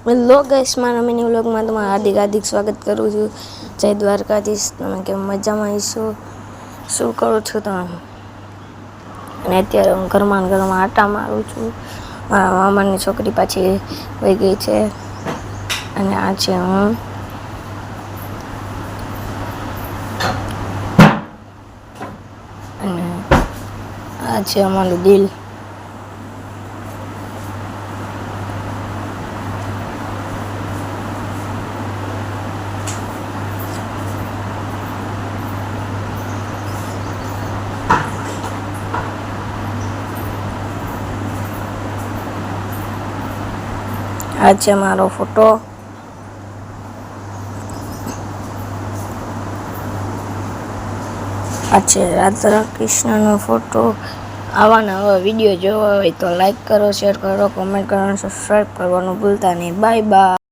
Hello guys, મારા mini વ્લોગમાં તમારું હાર્દિક સ્વાગત કરું છું. જય દ્વારકાધીશ. તમે કેમ મજામાં આવીશું? શું કરું છું તમે? અને અત્યારે હું ઘરમાં આટા મારું છું. મારા મામાની છોકરી પાછી વહી ગઈ છે અને આ છે હું. અને આ છે અમારું દિલ. આ છે મારો ફોટો. આ છે રાધા કૃષ્ણનો ફોટો. આવા નવા વિડીયો જોવા હોય તો લાઈક કરો, શેર કરો, કોમેન્ટ કરો અને સબસ્ક્રાઈબ કરવાનું ભૂલતા નહીં. Bye bye.